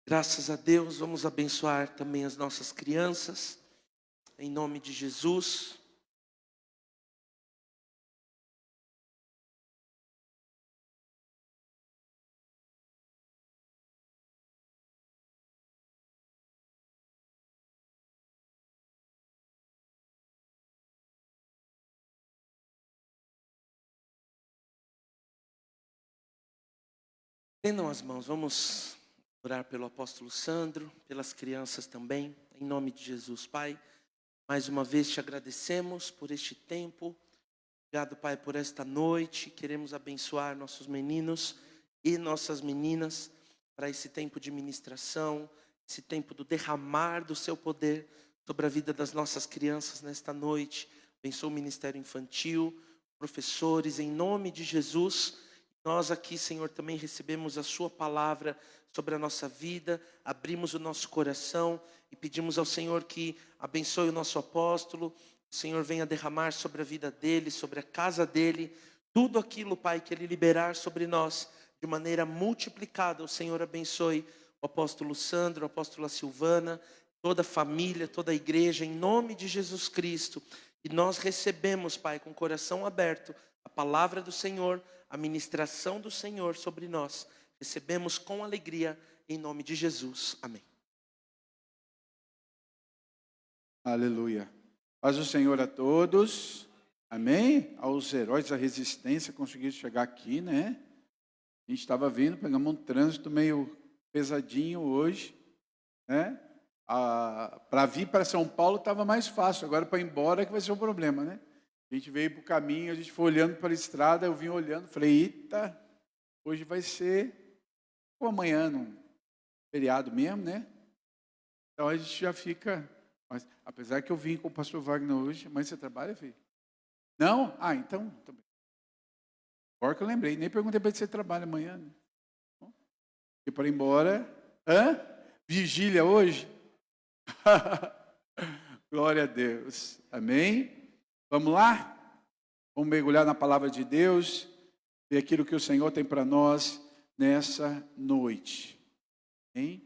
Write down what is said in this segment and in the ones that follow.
Graças a Deus, vamos abençoar também as nossas crianças, em nome de Jesus. Estendam as mãos, vamos orar pelo apóstolo Sandro, pelas crianças também, em nome de Jesus, Pai. Mais uma vez te agradecemos por este tempo. Obrigado, Pai, por esta noite. Queremos abençoar nossos meninos e nossas meninas para esse tempo de ministração, esse tempo do derramar do seu poder sobre a vida das nossas crianças nesta noite. Abençoa o ministério infantil, professores, em nome de Jesus. Nós aqui, Senhor, também recebemos a sua palavra sobre a nossa vida, abrimos o nosso coração e pedimos ao Senhor que abençoe o nosso apóstolo. O Senhor venha derramar sobre a vida dele, sobre a casa dele, tudo aquilo, Pai, que ele liberar sobre nós de maneira multiplicada. O Senhor abençoe o apóstolo Sandro, a apóstola Silvana, toda a família, toda a igreja, em nome de Jesus Cristo. E nós recebemos, Pai, com o coração aberto, a palavra do Senhor, a ministração do Senhor sobre nós. Recebemos com alegria, em nome de Jesus. Amém. Aleluia. Paz do Senhor a todos. Amém? Aos heróis da resistência conseguiram chegar aqui, né? A gente estava vindo, pegamos um trânsito meio pesadinho hoje, né? Para vir para São Paulo estava mais fácil, agora para ir embora é que vai ser um problema, né? A gente veio para o caminho, a gente foi olhando para a estrada, eu vim olhando, falei, eita, hoje vai ser, ou amanhã, num feriado mesmo, né? Então a gente já fica, mas, apesar que eu vim com o pastor Wagner hoje, mas você trabalha, filho? Não? Ah, então, também. Agora que eu lembrei, nem perguntei para ele se você trabalha amanhã, né? E para ir embora, vigília hoje? Glória a Deus, amém? Vamos lá? Vamos mergulhar na palavra de Deus, ver aquilo que o Senhor tem para nós nessa noite. Amém?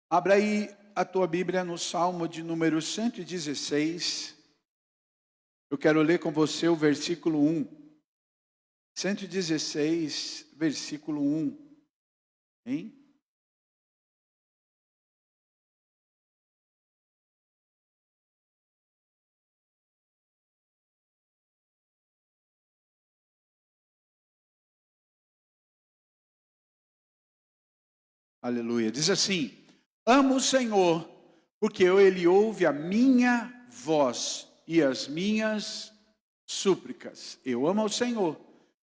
Abra aí a tua Bíblia no Salmo de número 116. Eu quero ler com você o versículo 1. 116, versículo 1. Amém? Aleluia. Diz assim: amo o Senhor, porque Ele ouve a minha voz e as minhas súplicas. Eu amo ao Senhor,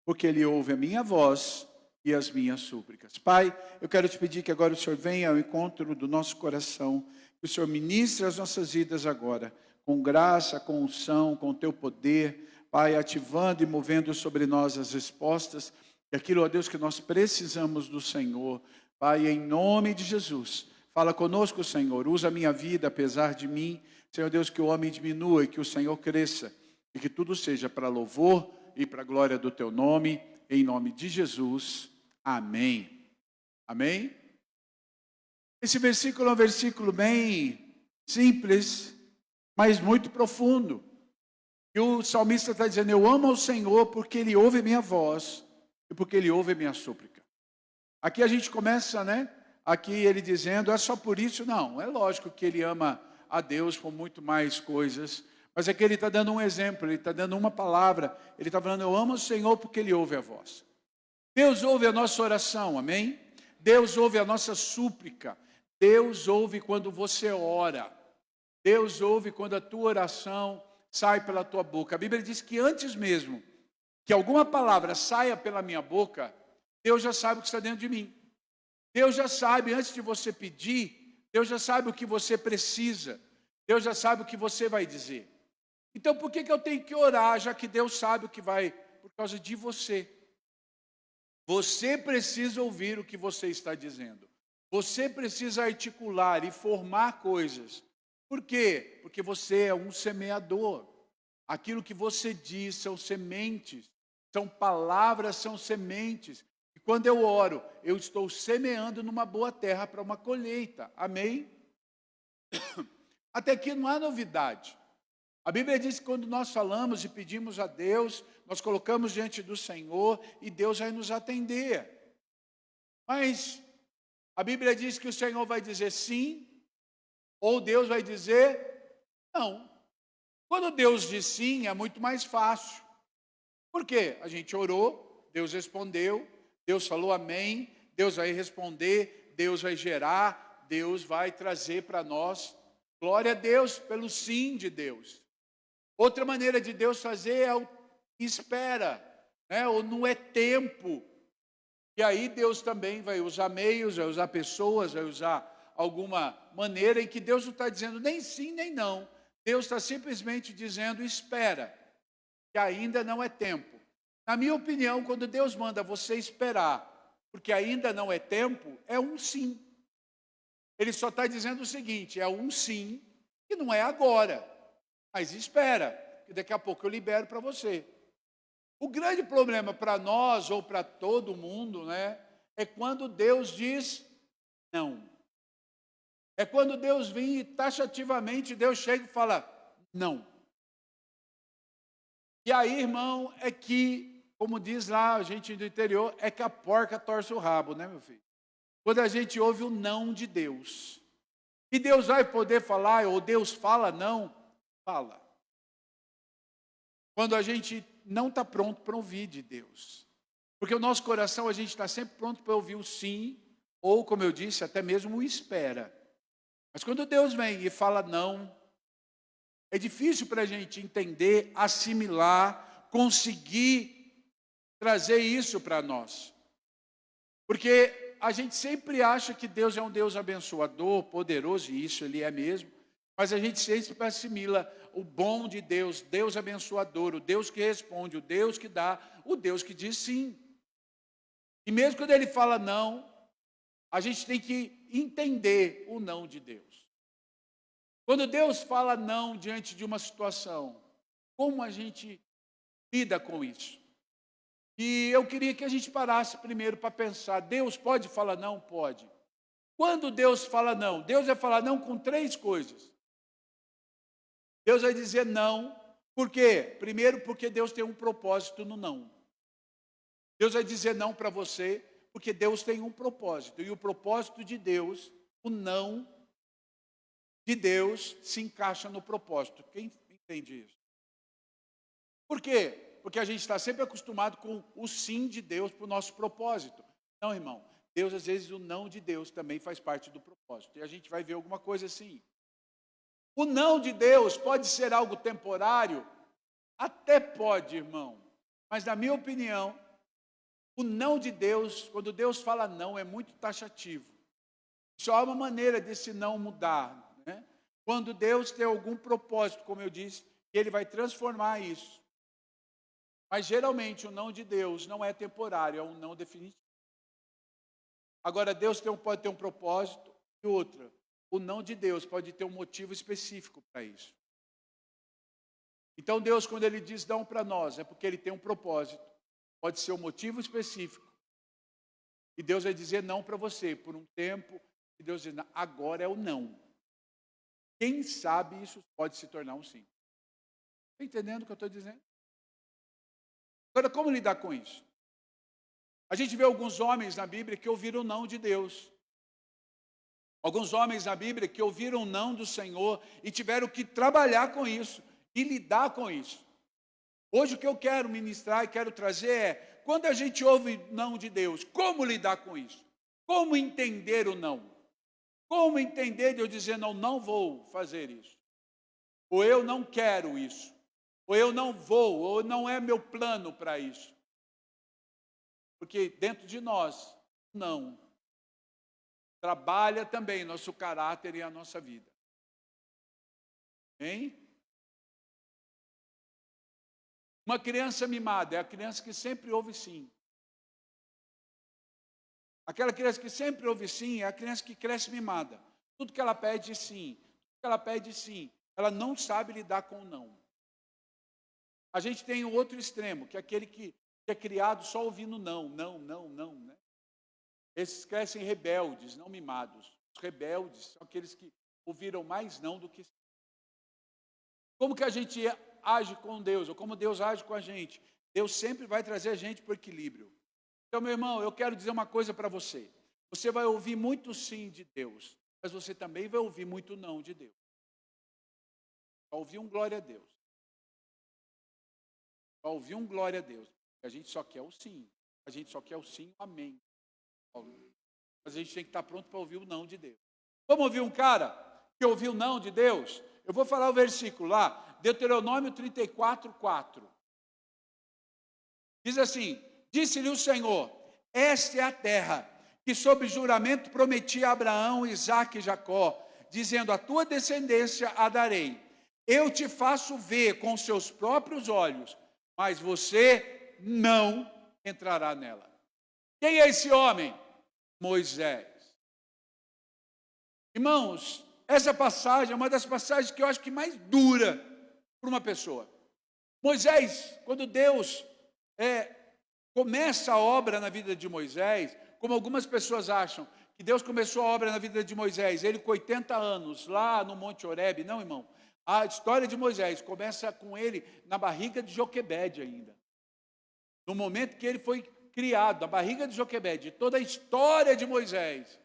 porque Ele ouve a minha voz e as minhas súplicas. Pai, eu quero te pedir que agora o Senhor venha ao encontro do nosso coração, que o Senhor ministre as nossas vidas agora, com graça, com unção, com o teu poder, Pai, ativando e movendo sobre nós as respostas, e aquilo, ó Deus, que nós precisamos do Senhor. Pai, em nome de Jesus, fala conosco, Senhor, usa a minha vida apesar de mim, Senhor Deus, que o homem diminua e que o Senhor cresça, e que tudo seja para louvor e para a glória do teu nome, em nome de Jesus, amém. Amém? Esse versículo é um versículo bem simples, mas muito profundo. E o salmista está dizendo, eu amo ao Senhor porque Ele ouve minha voz e porque Ele ouve minha súplica. Aqui a gente começa, né? Aqui ele dizendo, é só por isso? Não, é lógico que ele ama a Deus por muito mais coisas, mas aqui ele está dando um exemplo, ele está dando uma palavra, ele está falando, eu amo o Senhor porque Ele ouve a voz. Deus ouve a nossa oração, amém? Deus ouve a nossa súplica, Deus ouve quando você ora, Deus ouve quando a tua oração sai pela tua boca. A Bíblia diz que antes mesmo que alguma palavra saia pela minha boca, Deus já sabe o que está dentro de mim. Deus já sabe, antes de você pedir, Deus já sabe o que você precisa. Deus já sabe o que você vai dizer. Então, por que eu tenho que orar, já que Deus sabe o que vai? Por causa de você. Você precisa ouvir o que você está dizendo. Você precisa articular e formar coisas. Por quê? Porque você é um semeador. Aquilo que você diz são sementes. São palavras, são sementes E quando eu oro, eu estou semeando numa boa terra para uma colheita. Amém? Até aqui não há novidade. A Bíblia diz que quando nós falamos e pedimos a Deus, nós colocamos diante do Senhor e Deus vai nos atender. Mas a Bíblia diz que o Senhor vai dizer sim, ou Deus vai dizer não. Quando Deus diz sim, é muito mais fácil. Por quê? A gente orou, Deus respondeu, Deus falou amém, Deus vai responder, Deus vai gerar, Deus vai trazer para nós. Glória a Deus pelo sim de Deus. Outra maneira de Deus fazer é o espera, né? Ou não é tempo. E aí Deus também vai usar meios, vai usar pessoas, vai usar alguma maneira em que Deus não está dizendo nem sim nem não. Deus está simplesmente dizendo espera, que ainda não é tempo. Na minha opinião, quando Deus manda você esperar, porque ainda não é tempo, é um sim. Ele só está dizendo o seguinte, é um sim, que não é agora, mas espera, que daqui a pouco eu libero para você. O grande problema para nós, ou para todo mundo, né, é quando Deus diz não. É quando Deus vem e taxativamente Deus chega e fala não. E aí, irmão, é que, como diz lá a gente do interior, é que a porca torce o rabo, né, meu filho? Quando a gente ouve o não de Deus. E Deus vai poder falar, ou Deus fala não, fala. Quando a gente não está pronto para ouvir de Deus. Porque o nosso coração, a gente está sempre pronto para ouvir o sim, ou, como eu disse, até mesmo o espera. Mas quando Deus vem e fala não, é difícil para a gente entender, assimilar, conseguir trazer isso para nós. Porque a gente sempre acha que Deus é um Deus abençoador, poderoso, e isso Ele é mesmo. Mas a gente sempre assimila o bom de Deus, Deus abençoador, o Deus que responde, o Deus que dá, o Deus que diz sim. E mesmo quando Ele fala não, a gente tem que entender o não de Deus. Quando Deus fala não diante de uma situação, como a gente lida com isso? E eu queria que a gente parasse primeiro para pensar, Deus pode falar não? Pode. Quando Deus fala não? Deus vai falar não com três coisas. Deus vai dizer não, por quê? Primeiro, porque Deus tem um propósito no não. Deus vai dizer não para você, porque Deus tem um propósito. E o propósito de Deus, o não de Deus se encaixa no propósito. Quem entende isso? Por quê? Porque a gente está sempre acostumado com o sim de Deus para o nosso propósito. Não, irmão. Deus, às vezes, o não de Deus também faz parte do propósito. E a gente vai ver alguma coisa assim. O não de Deus pode ser algo temporário? Até pode, irmão. Mas, na minha opinião, o não de Deus, quando Deus fala não, é muito taxativo. Só há uma maneira desse não mudar. Quando Deus tem algum propósito, como eu disse, Ele vai transformar isso. Mas geralmente o não de Deus não é temporário, é um não definitivo. Agora Deus pode ter um propósito e outra. O não de Deus pode ter um motivo específico para isso. Então Deus, quando Ele diz não para nós, é porque Ele tem um propósito. Pode ser um motivo específico. E Deus vai dizer não para você por um tempo. E Deus diz, agora é o não. Quem sabe isso pode se tornar um sim. Está entendendo o que eu estou dizendo? Agora, como lidar com isso? A gente vê alguns homens na Bíblia que ouviram o não de Deus. Alguns homens na Bíblia que ouviram o não do Senhor e tiveram que trabalhar com isso e lidar com isso. Hoje o que eu quero ministrar e quero trazer é, quando a gente ouve o não de Deus, como lidar com isso? Como entender o não? Como entender de eu dizer, não vou fazer isso? Ou eu não quero isso? Ou eu não vou, ou não é meu plano para isso? Porque dentro de nós, não. Trabalha também nosso caráter e a nossa vida. Hein? Uma criança mimada é a criança que sempre ouve sim. Aquela criança que sempre ouve sim é a criança que cresce mimada. Tudo que ela pede sim. Tudo que ela pede sim. Ela não sabe lidar com o não. A gente tem o outro extremo, que é aquele que que é criado só ouvindo não, né? Esses crescem rebeldes, não mimados. Os rebeldes são aqueles que ouviram mais não do que sim. Como que a gente age com Deus, ou como Deus age com a gente? Deus sempre vai trazer a gente para o equilíbrio. Então, meu irmão, eu quero dizer uma coisa para você. Você vai ouvir muito sim de Deus, mas você também vai ouvir muito não de Deus. Vai ouvir um glória a Deus. Vai ouvir um glória a Deus. A gente só quer o sim. A gente só quer o sim, o amém. Mas a gente tem que estar pronto para ouvir o não de Deus. Vamos ouvir um cara que ouviu o não de Deus? Eu vou falar o versículo lá, Deuteronômio 34:4. Diz assim: disse-lhe o Senhor, esta é a terra que sob juramento prometi a Abraão, Isaque e Jacó, dizendo, a tua descendência a darei. Eu te faço ver com seus próprios olhos, mas você não entrará nela. Quem é esse homem? Moisés. Irmãos, essa passagem é uma das passagens que eu acho que mais dura para uma pessoa. Moisés, quando Deus começa a obra na vida de Moisés, como algumas pessoas acham que Deus começou a obra na vida de Moisés, ele com 80 anos, lá no Monte Horebe. Não, irmão. A história de Moisés começa com ele na barriga de Joquebede ainda. No momento que ele foi criado, na barriga de Joquebede, toda a história de Moisés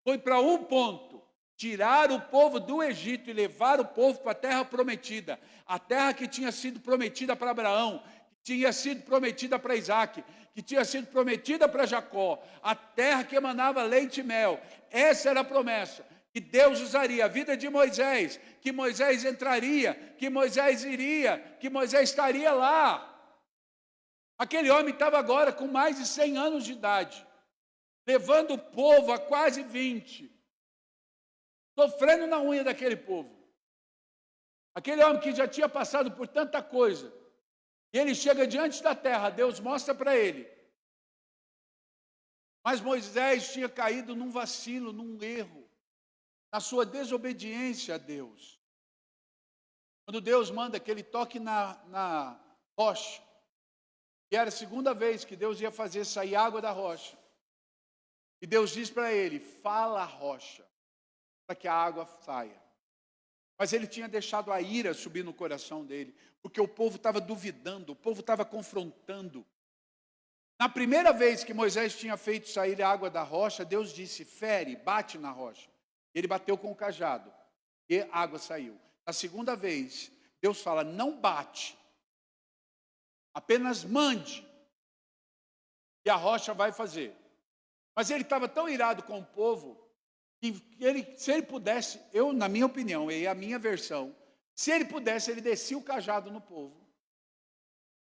foi para um ponto: tirar o povo do Egito e levar o povo para a terra prometida. A terra que tinha sido prometida para Abraão, que tinha sido prometida para Isaque, que tinha sido prometida para Jacó. A terra que emanava leite e mel. Essa era a promessa. Que Deus usaria a vida de Moisés, que Moisés entraria, que Moisés iria, que Moisés estaria lá. Aquele homem estava agora com mais de 100 anos de idade, levando o povo a quase 20, sofrendo na unha daquele povo. Aquele homem que já tinha passado por tanta coisa, e ele chega diante da terra, Deus mostra para ele. Mas Moisés tinha caído num vacilo, num erro, na sua desobediência a Deus. Quando Deus manda que ele toque na rocha, e era a segunda vez que Deus ia fazer sair água da rocha, e Deus diz para ele, fala a rocha, para que a água saia. Mas ele tinha deixado a ira subir no coração dele, porque o povo estava duvidando, o povo estava confrontando. Na primeira vez que Moisés tinha feito sair a água da rocha, Deus disse, fere, bate na rocha. Ele bateu com o cajado e a água saiu. Na segunda vez, Deus fala, não bate, apenas mande, e a rocha vai fazer. Mas ele estava tão irado com o povo, que se ele pudesse, na minha opinião, e a minha versão, se ele pudesse, ele descia o cajado no povo.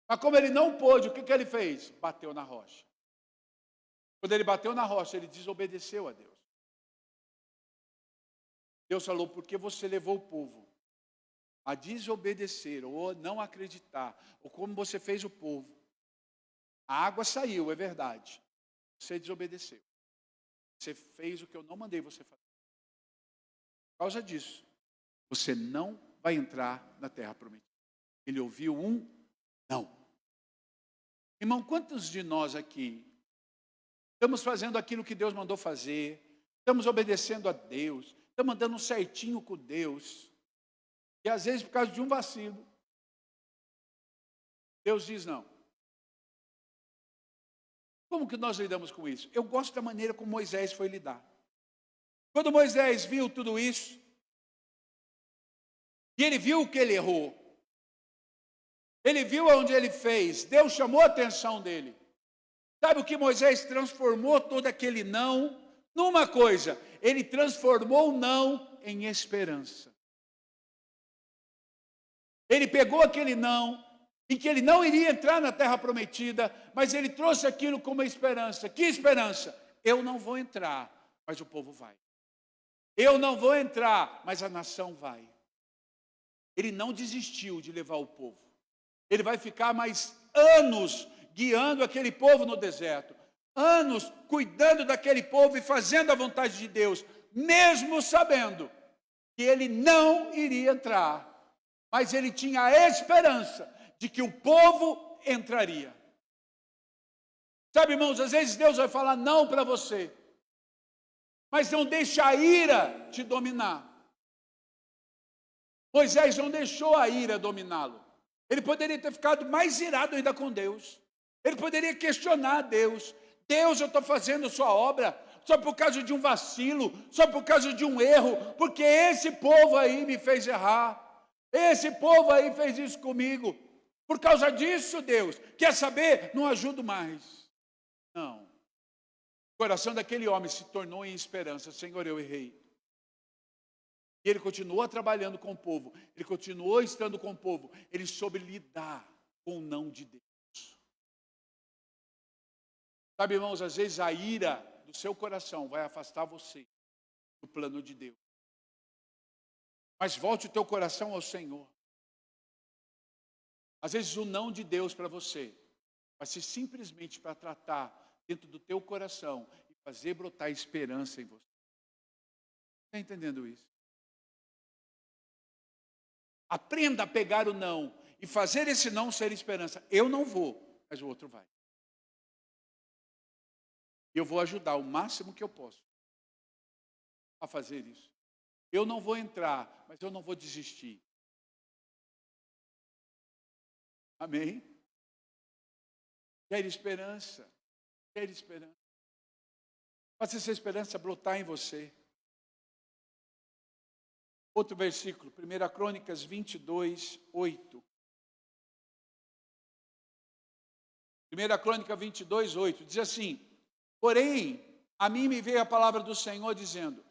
Mas como ele não pôde, o que ele fez? Bateu na rocha. Quando ele bateu na rocha, ele desobedeceu a Deus. Deus falou, porque você levou o povo a desobedecer, ou não acreditar, ou como você fez o povo. A água saiu, é verdade. Você desobedeceu. Você fez o que eu não mandei você fazer. Por causa disso, você não vai entrar na terra prometida. Ele ouviu um não. Irmão, quantos de nós aqui estamos fazendo aquilo que Deus mandou fazer, estamos obedecendo a Deus, estamos andando certinho com Deus, e às vezes por causa de um vacilo, Deus diz não. Como que nós lidamos com isso? Eu gosto da maneira como Moisés foi lidar. Quando Moisés viu tudo isso, e ele viu que ele errou, ele viu onde ele fez, Deus chamou a atenção dele. Sabe o que Moisés transformou todo aquele não numa coisa? Ele transformou o não em esperança. Ele pegou aquele não, em que ele não iria entrar na terra prometida, mas ele trouxe aquilo como esperança. Que esperança? Eu não vou entrar, mas o povo vai. Eu não vou entrar, mas a nação vai. Ele não desistiu de levar o povo. Ele vai ficar mais anos guiando aquele povo no deserto. Anos cuidando daquele povo e fazendo a vontade de Deus, mesmo sabendo que ele não iria entrar. Mas ele tinha a esperança de que o povo entraria. Sabe, irmãos, às vezes Deus vai falar não para você, mas não deixa a ira te dominar. Moisés não deixou a ira dominá-lo. Ele poderia ter ficado mais irado ainda com Deus. Ele poderia questionar Deus. Deus, eu estou fazendo sua obra só por causa de um vacilo, só por causa de um erro, porque esse povo aí me fez errar. Esse povo aí fez isso comigo. Por causa disso, Deus, quer saber? Não ajudo mais. Não. O coração daquele homem se tornou em esperança. Senhor, eu errei. E ele continuou trabalhando com o povo. Ele continuou estando com o povo. Ele soube lidar com o não de Deus. Sabe, irmãos, às vezes a ira do seu coração vai afastar você do plano de Deus. Mas volte o teu coração ao Senhor. Às vezes o não de Deus para você vai ser simplesmente para tratar dentro do teu coração e fazer brotar esperança em você. Está entendendo isso? Aprenda a pegar o não e fazer esse não ser esperança. Eu não vou, mas o outro vai. Eu vou ajudar o máximo que eu posso a fazer isso. Eu não vou entrar, mas eu não vou desistir. Amém? Quer esperança? Quer esperança? Faça essa esperança brotar em você. Outro versículo, 1 Crônicas 22, 8. 1 Crônica 22, 8, diz assim: porém, a mim me veio a palavra do Senhor dizendo: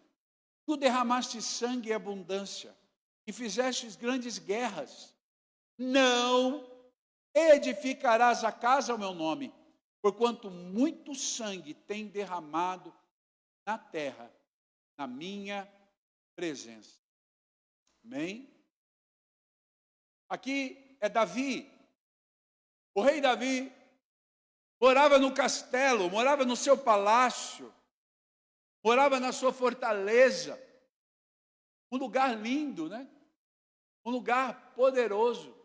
tu derramaste sangue e abundância, e fizestes grandes guerras. Não edificarás a casa ao meu nome, porquanto muito sangue tem derramado na terra, na minha presença. Amém? Aqui é Davi. O rei Davi morava no castelo, morava no seu palácio, morava na sua fortaleza. Um lugar lindo, né? Um lugar poderoso.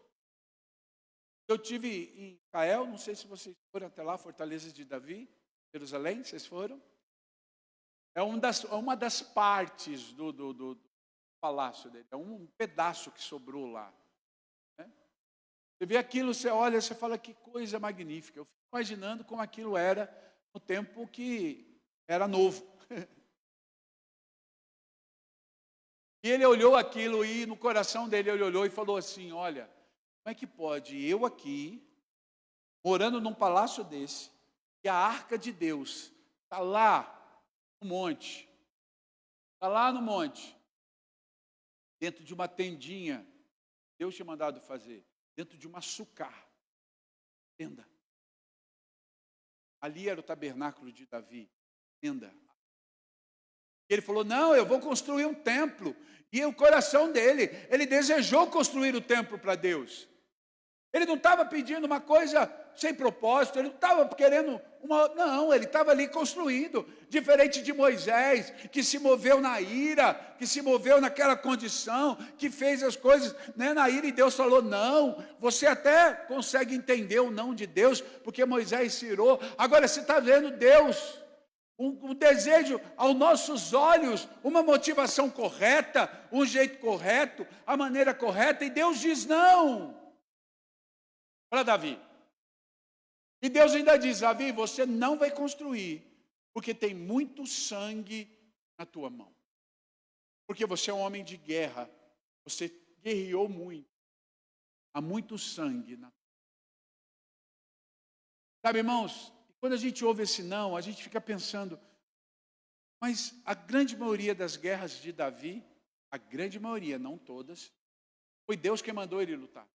Eu tive em Israel, não sei se vocês foram até lá, Fortaleza de Davi, Jerusalém, vocês foram? É uma das partes do palácio dele, é um pedaço que sobrou lá. Né? Você vê aquilo, você olha, você fala, que coisa magnífica. Eu fico imaginando como aquilo era no tempo que era novo. E ele olhou aquilo e no coração dele ele olhou e falou assim: olha, como é que pode eu aqui, morando num palácio desse, e a arca de Deus está lá no monte, dentro de uma tendinha, Deus tinha mandado fazer, dentro de uma sucar, tenda. Ali era o tabernáculo de Davi, tenda. Ele falou: não, eu vou construir um templo. E o coração dele, ele desejou construir o templo para Deus. Ele não estava pedindo uma coisa sem propósito, ele não estava querendo não, ele estava ali construindo. Diferente de Moisés, que se moveu na ira, que se moveu naquela condição, que fez as coisas, né, na ira, e Deus falou: não. Você até consegue entender o não de Deus, porque Moisés se irou. Agora você está vendo Deus, um desejo aos nossos olhos, uma motivação correta, um jeito correto, a maneira correta, e Deus diz não para Davi. E Deus ainda diz: Davi, você não vai construir, porque tem muito sangue na tua mão. Porque você é um homem de guerra, você guerreou muito, há muito sangue na tua mão. Sabe, irmãos, quando a gente ouve esse não, a gente fica pensando, mas a grande maioria das guerras de Davi, a grande maioria, não todas, foi Deus quem mandou ele lutar.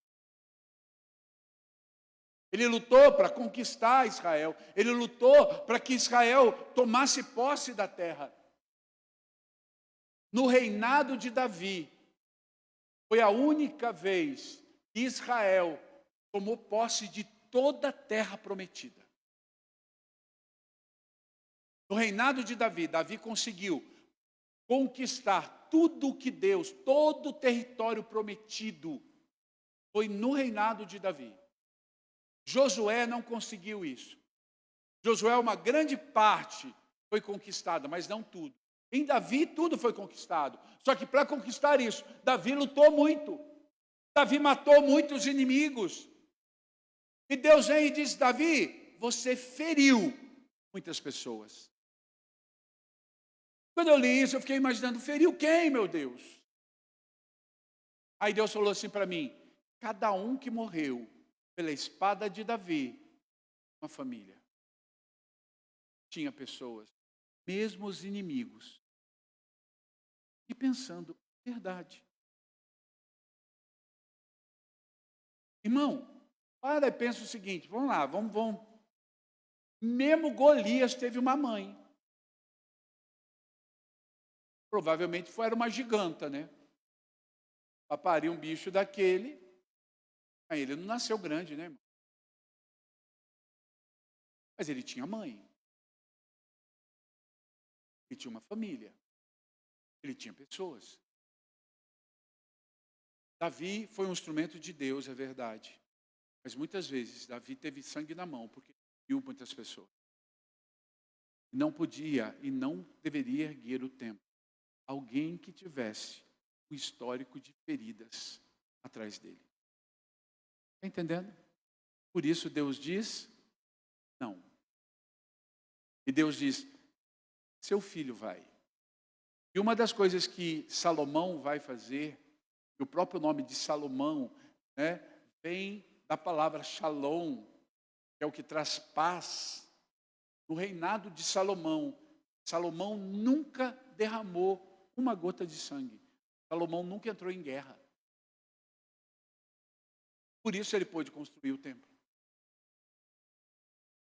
Ele lutou para conquistar Israel. Ele lutou para que Israel tomasse posse da terra. No reinado de Davi, foi a única vez que Israel tomou posse de toda a terra prometida. No reinado de Davi, Davi conseguiu conquistar tudo o que Deus, todo o território prometido, foi no reinado de Davi. Josué não conseguiu isso. Josué, uma grande parte foi conquistada, mas não tudo. Em Davi, tudo foi conquistado. Só que para conquistar isso, Davi lutou muito. Davi matou muitos inimigos. E Deus vem e diz, Davi, você feriu muitas pessoas. Quando eu li isso, eu fiquei imaginando, feriu quem, meu Deus? Aí Deus falou assim para mim, cada um que morreu pela espada de Davi, uma família. Tinha pessoas, mesmo os inimigos, e pensando, verdade. Irmão, para e pensa o seguinte, vamos lá, vamos. Mesmo Golias teve uma mãe. Provavelmente era uma giganta, né? Para parir um bicho daquele, aí ele não nasceu grande, né, irmão? Mas ele tinha mãe. Ele tinha uma família. Ele tinha pessoas. Davi foi um instrumento de Deus, é verdade. Mas muitas vezes Davi teve sangue na mão, porque viu muitas pessoas. Não podia e não deveria erguer o templo. Alguém que tivesse o histórico de feridas atrás dele. Está entendendo? Por isso Deus diz, não. E Deus diz, seu filho vai. E uma das coisas que Salomão vai fazer, o próprio nome de Salomão, né, vem da palavra shalom, que é o que traz paz. No reinado de Salomão, Salomão nunca derramou uma gota de sangue. Salomão nunca entrou em guerra. Por isso ele pôde construir o templo.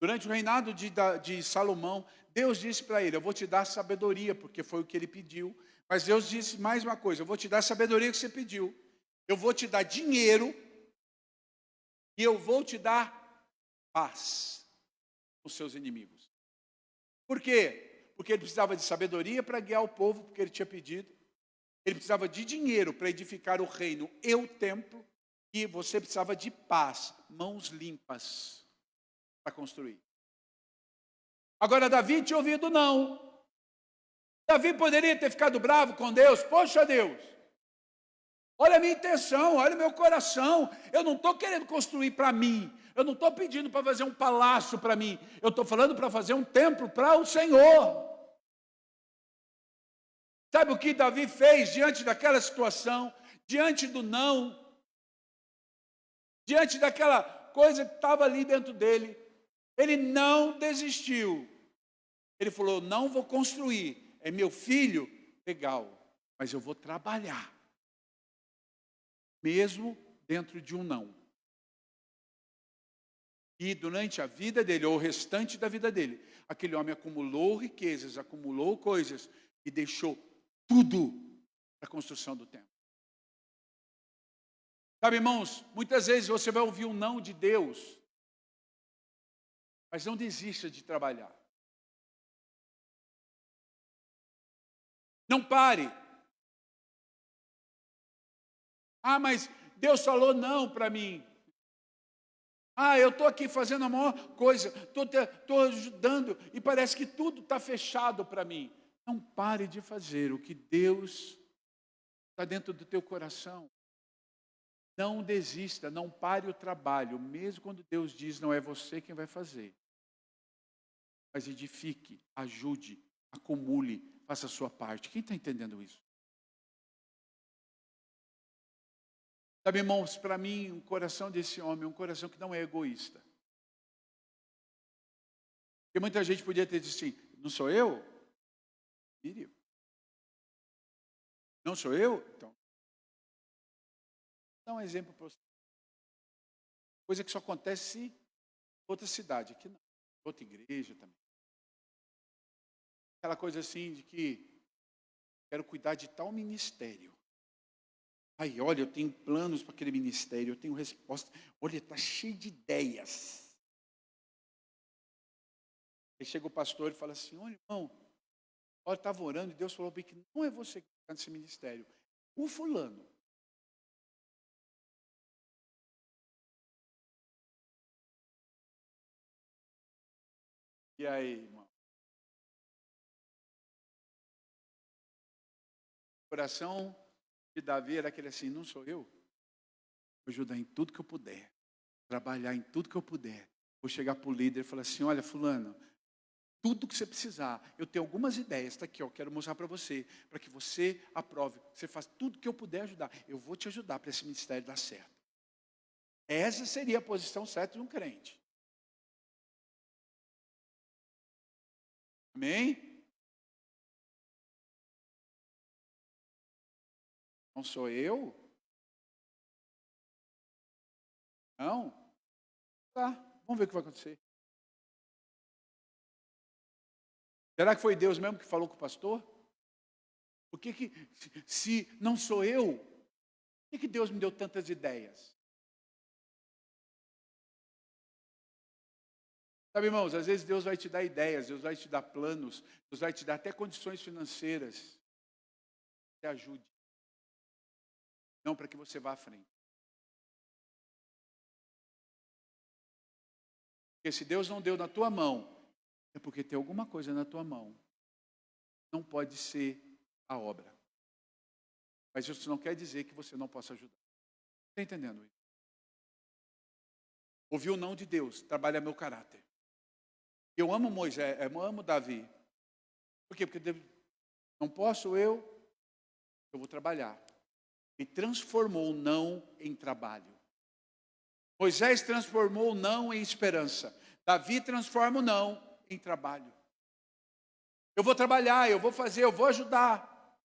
Durante o reinado de Salomão, Deus disse para ele, eu vou te dar sabedoria, porque foi o que ele pediu. Mas Deus disse mais uma coisa, eu vou te dar a sabedoria que você pediu. Eu vou te dar dinheiro e eu vou te dar paz com os seus inimigos. Por quê? Porque ele precisava de sabedoria para guiar o povo, porque ele tinha pedido. Ele precisava de dinheiro para edificar o reino e o templo. E você precisava de paz, mãos limpas, para construir. Agora, Davi tinha ouvido não. Davi poderia ter ficado bravo com Deus. Poxa, Deus, olha a minha intenção, olha o meu coração. Eu não estou querendo construir para mim. Eu não estou pedindo para fazer um palácio para mim. Eu estou falando para fazer um templo para o Senhor. Sabe o que Davi fez diante daquela situação? Diante do não? Diante daquela coisa que estava ali dentro dele? Ele não desistiu. Ele falou, não vou construir. É meu filho? Legal. Mas eu vou trabalhar. Mesmo dentro de um não. E durante a vida dele, ou o restante da vida dele, aquele homem acumulou riquezas, acumulou coisas e deixou tudo para a construção do templo. Sabe, irmãos, muitas vezes você vai ouvir um não de Deus, mas não desista de trabalhar. Não pare. Ah, mas Deus falou não para mim. Ah, eu estou aqui fazendo a maior coisa, estou ajudando e parece que tudo está fechado para mim. Não pare de fazer o que Deus está dentro do teu coração. Não desista, não pare o trabalho, mesmo quando Deus diz não é você quem vai fazer. Mas edifique, ajude, acumule, faça a sua parte. Quem está entendendo isso? Sabe, irmãos, para mim, o coração desse homem é um coração que não é egoísta. Porque muita gente podia ter dito assim, não sou eu? Filho. Não sou eu? Então. Vou dar um exemplo para você. Coisa que só acontece em outra cidade, aqui não. Outra igreja também. Aquela coisa assim de que quero cuidar de tal ministério. Aí, olha, eu tenho planos para aquele ministério, eu tenho resposta. Olha, está cheio de ideias. Aí chega o pastor e fala assim, olha, irmão, olha, estava orando e Deus falou bem que não é você que está nesse ministério. O fulano. E aí, irmão? O coração de Davi era aquele assim, não sou eu? Vou ajudar em tudo que eu puder. Trabalhar em tudo que eu puder. Vou chegar para o líder e falar assim, olha, fulano, tudo que você precisar, eu tenho algumas ideias, está aqui, ó, quero mostrar para que você aprove. Você faz tudo que eu puder ajudar. Eu vou te ajudar para esse ministério dar certo. Essa seria a posição certa de um crente. Amém? Não sou eu? Não? Tá, vamos ver o que vai acontecer. Será que foi Deus mesmo que falou com o pastor? Por que se não sou eu, por que Deus me deu tantas ideias? Sabe, irmãos, às vezes Deus vai te dar ideias, Deus vai te dar planos, Deus vai te dar até condições financeiras que ajude. Não para que você vá à frente. Porque se Deus não deu na tua mão, é porque tem alguma coisa na tua mão. Não pode ser a obra. Mas isso não quer dizer que você não possa ajudar. Está entendendo isso? Ouvir o não de Deus, trabalha meu caráter. Eu amo Moisés, eu amo Davi. Por quê? Porque não posso eu vou trabalhar. E transformou o não em trabalho. Moisés transformou o não em esperança. Davi transforma o não em trabalho. Eu vou trabalhar, eu vou fazer, eu vou ajudar.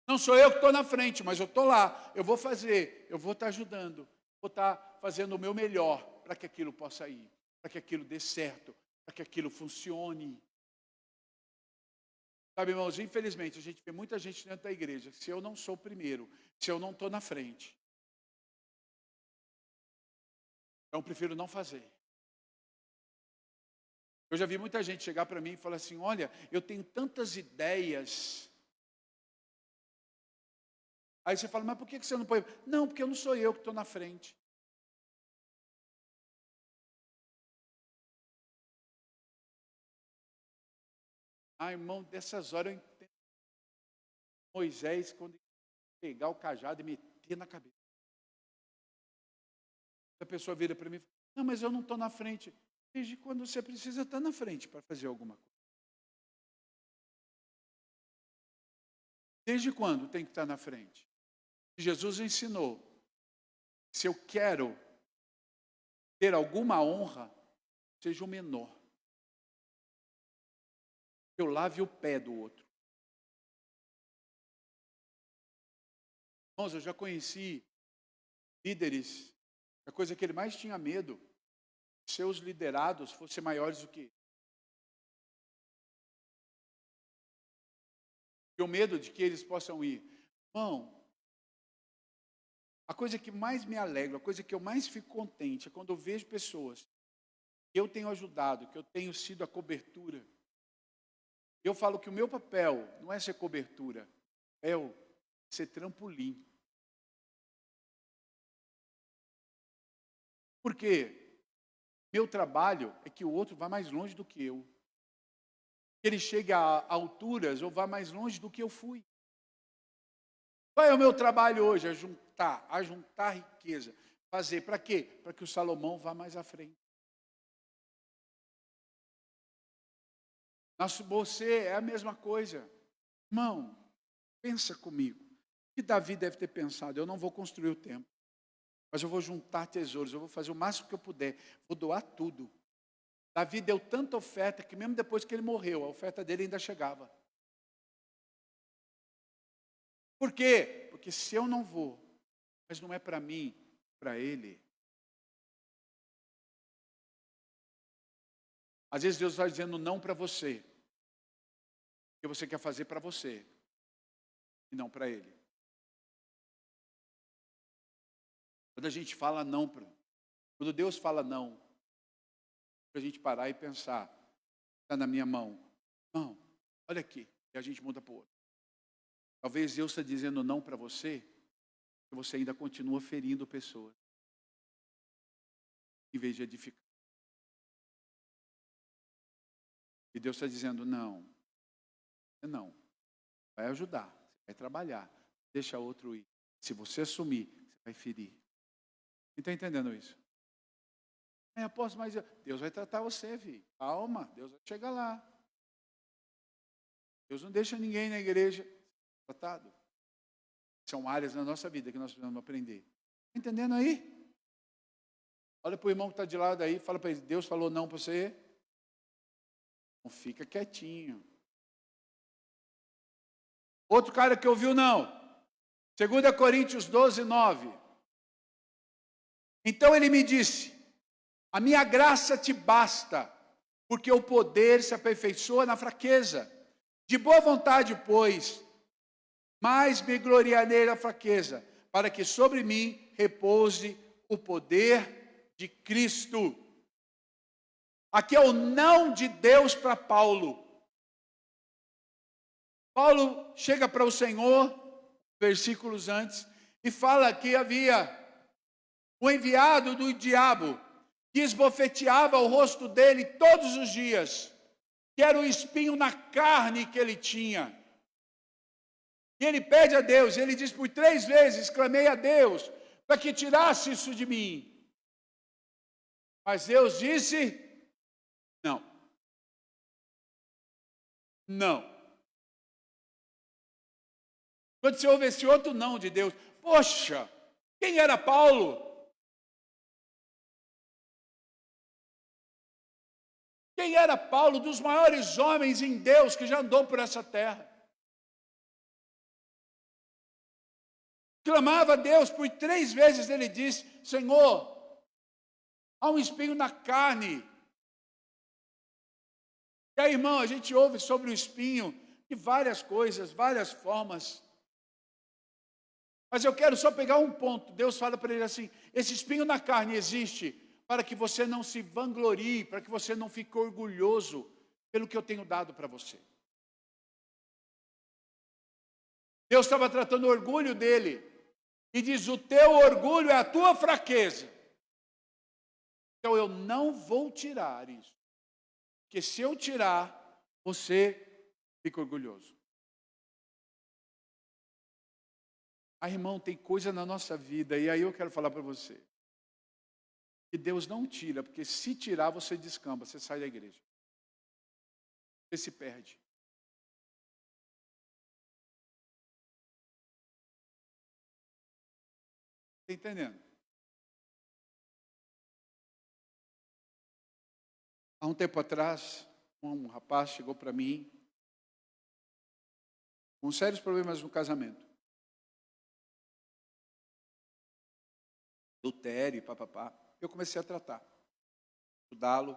Não sou eu que estou na frente, mas eu estou lá. Eu vou fazer, eu vou estar ajudando. Vou estar fazendo o meu melhor para que aquilo possa ir. Para que aquilo dê certo. Para que aquilo funcione. Sabe, irmãos, infelizmente, a gente vê muita gente dentro da igreja. Se eu não sou o primeiro, se eu não estou na frente, então eu prefiro não fazer. Eu já vi muita gente chegar para mim e falar assim, olha, eu tenho tantas ideias. Aí você fala, mas por que você não põe? Não, porque eu não sou eu que estou na frente. Ah, irmão, dessas horas eu entendo. Moisés, quando pegar o cajado e meter na cabeça. A pessoa vira para mim e fala, não, mas eu não estou na frente. Desde quando você precisa estar na frente para fazer alguma coisa? Desde quando tem que estar na frente? Jesus ensinou, se eu quero ter alguma honra, seja o menor. Eu lave o pé do outro. Irmãos, eu já conheci líderes, a coisa que ele mais tinha medo, seus liderados fossem maiores do que ele. E o medo de que eles possam ir. Irmão, a coisa que mais me alegra, a coisa que eu mais fico contente é quando eu vejo pessoas que eu tenho ajudado, que eu tenho sido a cobertura. Eu falo que o meu papel não é ser cobertura, é ser trampolim. Por quê? Meu trabalho é que o outro vá mais longe do que eu. Que ele chegue a alturas ou vá mais longe do que eu fui. Qual é o meu trabalho hoje? A juntar riqueza. Fazer para quê? Para que o Salomão vá mais à frente. Você é a mesma coisa. Irmão, pensa comigo. O que Davi deve ter pensado? Eu não vou construir o templo, mas eu vou juntar tesouros, eu vou fazer o máximo que eu puder, vou doar tudo. Davi deu tanta oferta que mesmo depois que ele morreu, a oferta dele ainda chegava. Por quê? Porque se eu não vou, mas não é para mim, para ele. Às vezes Deus vai dizendo não para você, que você quer fazer para você, e não para ele. Quando a gente fala não, quando Deus fala não, para a gente parar e pensar, está na minha mão. Não, olha aqui, e a gente muda para o outro. Talvez Deus está dizendo não para você, que você ainda continua ferindo pessoas, em vez de edificar. E Deus está dizendo, não, vai ajudar, vai trabalhar, deixa outro ir. Se você assumir, você vai ferir. Você está entendendo isso? Apóstolo, mas Deus vai tratar você, filho. Calma, Deus vai chegar lá. Deus não deixa ninguém na igreja tratado. São áreas na nossa vida que nós precisamos aprender. Está entendendo aí? Olha para o irmão que está de lado aí, fala para ele, Deus falou não para você? Não fica quietinho. Outro cara que ouviu não. 2 Coríntios 12, 9. Então ele me disse, a minha graça te basta, porque o poder se aperfeiçoa na fraqueza. De boa vontade, pois, mas me gloriarei na fraqueza, para que sobre mim repouse o poder de Cristo. Aqui é o não de Deus para Paulo. Paulo chega para o Senhor, versículos antes, e fala que havia o enviado do diabo, que esbofeteava o rosto dele todos os dias, que era o espinho na carne que ele tinha. E ele pede a Deus, ele diz, por 3 vezes clamei a Deus, para que tirasse isso de mim. Mas Deus disse, não. Não. Quando você ouve esse outro não de Deus, poxa, quem era Paulo? Quem era Paulo, dos maiores homens em Deus que já andou por essa terra? Clamava a Deus, por 3 vezes ele disse, Senhor, há um espinho na carne. E aí, irmão, a gente ouve sobre o espinho de várias coisas, várias formas. Mas eu quero só pegar um ponto. Deus fala para ele assim, esse espinho na carne existe para que você não se vanglorie, para que você não fique orgulhoso pelo que eu tenho dado para você. Deus estava tratando o orgulho dele. E diz, o teu orgulho é a tua fraqueza. Então eu não vou tirar isso. Porque se eu tirar, você fica orgulhoso. Ah, irmão, tem coisa na nossa vida, e aí eu quero falar para você. Que Deus não tira, porque se tirar, você descamba, você sai da igreja. Você se perde. Está entendendo? Há um tempo atrás, um rapaz chegou para mim com sérios problemas no casamento. Adultério, papapá. Eu comecei a tratar, estudá-lo.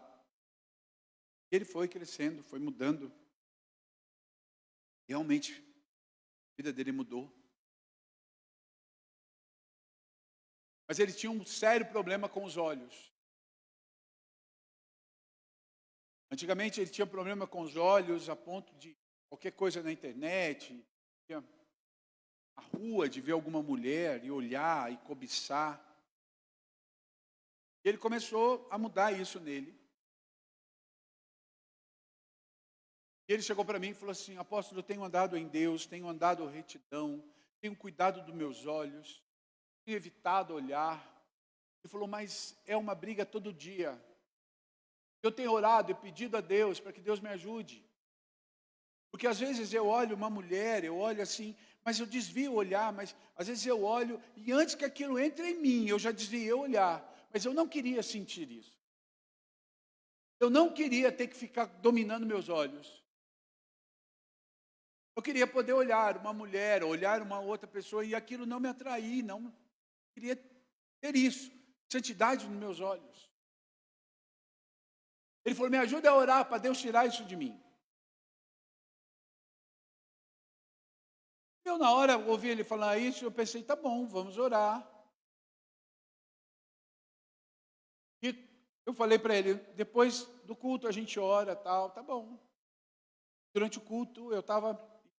Ele foi crescendo, foi mudando. Realmente, a vida dele mudou. Mas ele tinha um sério problema com os olhos. Antigamente ele tinha problema com os olhos a ponto de qualquer coisa na internet, a rua, de ver alguma mulher e olhar e cobiçar. E ele começou a mudar isso nele. E ele chegou para mim e falou assim, apóstolo, eu tenho andado em Deus, tenho andado em retidão, tenho cuidado dos meus olhos, tenho evitado olhar. Ele falou, mas é uma briga todo dia. Eu tenho orado e pedido a Deus para que Deus me ajude. Porque às vezes eu olho uma mulher, eu olho assim, mas eu desvio o olhar, mas às vezes eu olho e antes que aquilo entre em mim, eu já desviei o olhar. Mas eu não queria sentir isso. Eu não queria ter que ficar dominando meus olhos. Eu queria poder olhar uma mulher, olhar uma outra pessoa e aquilo não me atrair, não queria ter isso, santidade nos meus olhos. Ele falou, me ajuda a orar para Deus tirar isso de mim. Eu na hora ouvi ele falar isso, eu pensei, tá bom, vamos orar. E eu falei para ele, depois do culto a gente ora, tal, tá bom. Durante o culto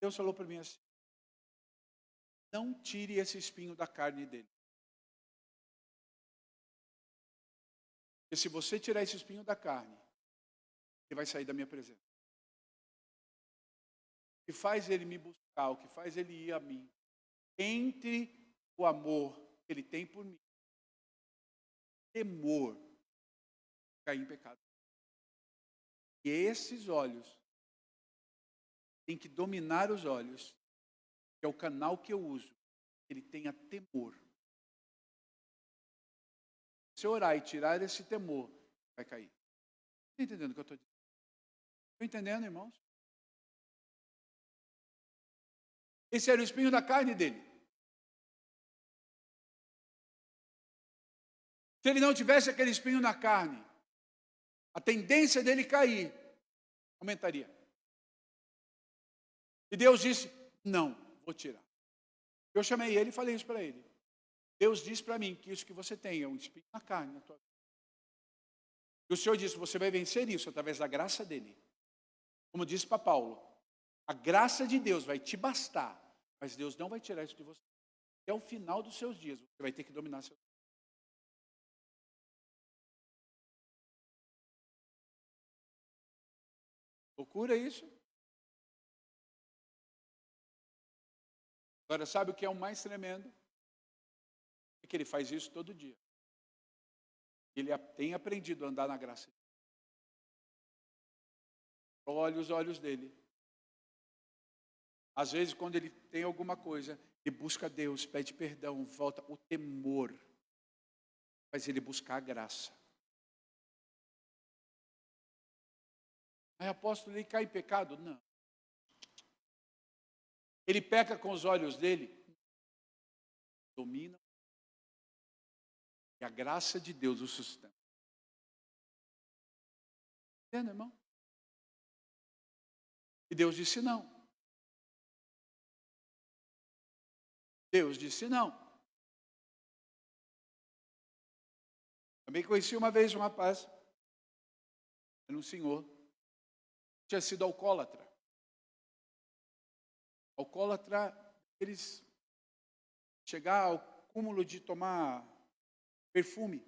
Deus falou para mim assim, não tire esse espinho da carne dele. Porque se você tirar esse espinho da carne, ele vai sair da minha presença. que faz ele me buscar, o que faz ele ir a mim, entre o amor que ele tem por mim, temor, cair em pecado. E esses olhos, tem que dominar os olhos, que é o canal que eu uso, ele tenha temor. Se eu orar e tirar esse temor, vai cair. Está entendendo o que eu estou dizendo? Estão entendendo, irmãos? Esse era o espinho da carne dele. Se ele não tivesse aquele espinho na carne, a tendência dele cair aumentaria. E Deus disse, não, vou tirar. Eu chamei ele e falei isso para ele. Deus disse para mim que isso que você tem é um espinho na carne na tua vida. E o Senhor disse, você vai vencer isso através da graça dele. Como disse para Paulo, a graça de Deus vai te bastar, mas Deus não vai tirar isso de você. Até o final dos seus dias, você vai ter que dominar seus dias. Loucura isso? Agora, sabe o que é o mais tremendo? É que ele faz isso todo dia. Ele tem aprendido a andar na graça. Olha os olhos dele. Às vezes, quando ele tem alguma coisa, ele busca Deus, pede perdão, volta. O temor faz ele buscar a graça. Mas apóstolo, ele cai em pecado? Não. Ele peca com os olhos dele? Domina. E a graça de Deus o sustenta. Entende, irmão? E Deus disse não. Deus disse não. Também conheci uma vez um rapaz, era um senhor, tinha sido alcoólatra. Alcoólatra, eles chegar ao cúmulo de tomar perfume.